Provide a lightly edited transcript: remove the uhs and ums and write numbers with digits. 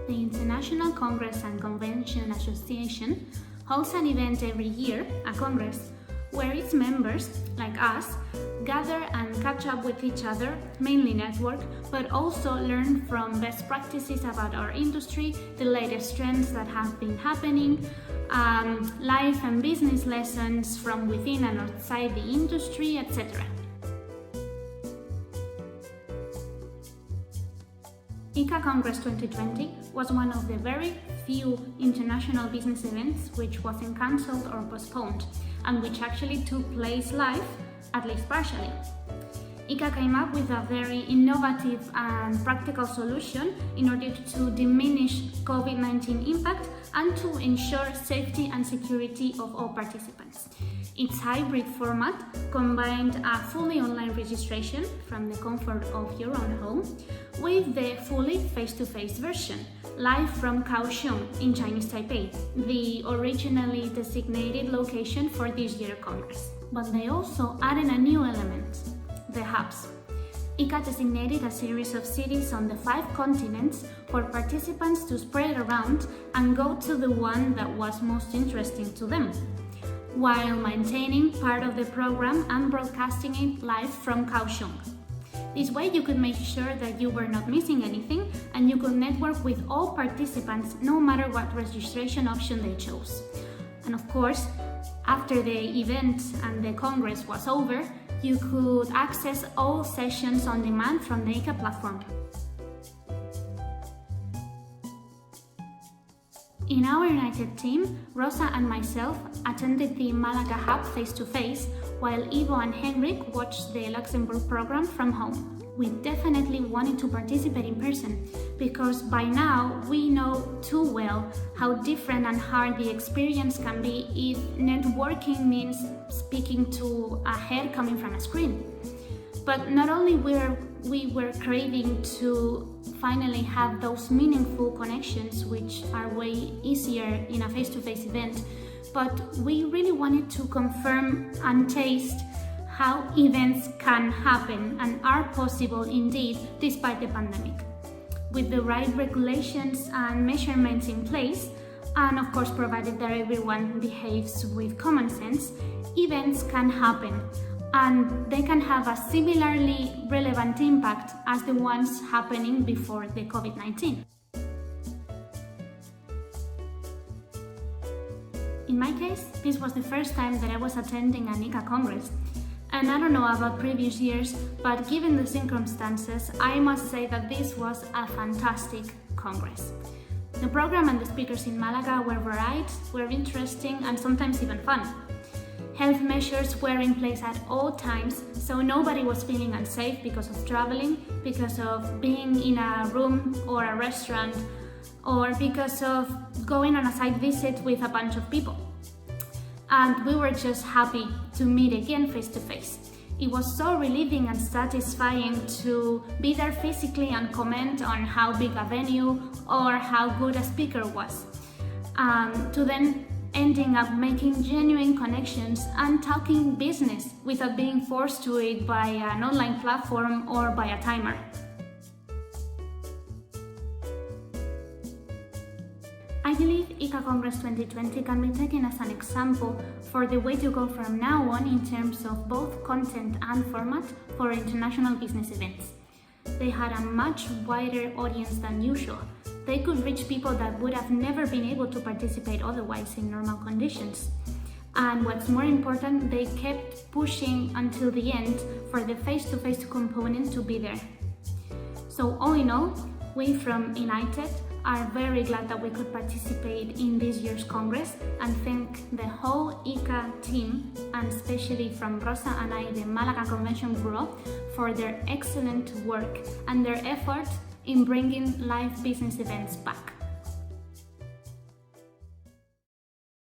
The International Congress and Convention Association holds an event every year, a congress, where its members, like us, gather and catch up with each other, mainly network, but also learn from best practices about our industry, the latest trends that have been happening, life and business lessons from within and outside the industry, etc. ICCA Congress 2020 was one of the very few international business events which wasn't cancelled or postponed, and which actually took place live, at least partially. ICCA came up with a very innovative and practical solution in order to diminish COVID-19 impact and to ensure safety and security of all participants. Its hybrid format combined a fully online registration from the comfort of your own home with the fully face-to-face version, live from Kaohsiung in Chinese Taipei, the originally designated location for this year's Congress. But they also added a new element, the hubs. ICCA designated a series of cities on the 5 continents for participants to spread around and go to the one that was most interesting to them, while maintaining part of the program and broadcasting it live from Kaohsiung. This way you could make sure that you were not missing anything and you could network with all participants no matter what registration option they chose. And of course, after the event and the Congress was over, you could access all sessions on demand from the ICCA platform. In our United team, Rosa and myself attended the Malaga hub face-to-face, while Ivo and Henrik watched the Luxembourg program from home. We definitely wanted to participate in person, because by now we know too well how different and hard the experience can be if networking means speaking to a head coming from a screen. But not only we were craving to finally have those meaningful connections, which are way easier in a face-to-face event, but we really wanted to confirm and taste how events can happen and are possible indeed despite the pandemic. With the right regulations and measurements in place, and of course provided that everyone behaves with common sense, events can happen, and they can have a similarly relevant impact as the ones happening before the COVID-19. In my case, this was the first time that I was attending an ICCA Congress, and I don't know about previous years, but given the circumstances, I must say that this was a fantastic Congress. The program and the speakers in Malaga were varied, were interesting, and sometimes even fun. Health measures were in place at all times, so nobody was feeling unsafe because of traveling, because of being in a room or a restaurant, or because of going on a site visit with a bunch of people. And we were just happy to meet again face to face. It was so relieving and satisfying to be there physically and comment on how big a venue or how good a speaker was. To then ending up making genuine connections and talking business without being forced to it by an online platform or by a timer. I believe ICCA Congress 2020 can be taken as an example for the way to go from now on in terms of both content and format for international business events. They had a much wider audience than usual. They could reach people that would have never been able to participate otherwise in normal conditions. And what's more important, they kept pushing until the end for the face-to-face component to be there. So all in all, we from ENITED are very glad that we could participate in this year's Congress, and thank the whole ICCA team, and especially from Rosa and I, the Malaga Convention Bureau, for their excellent work and their effort in bringing live business events back.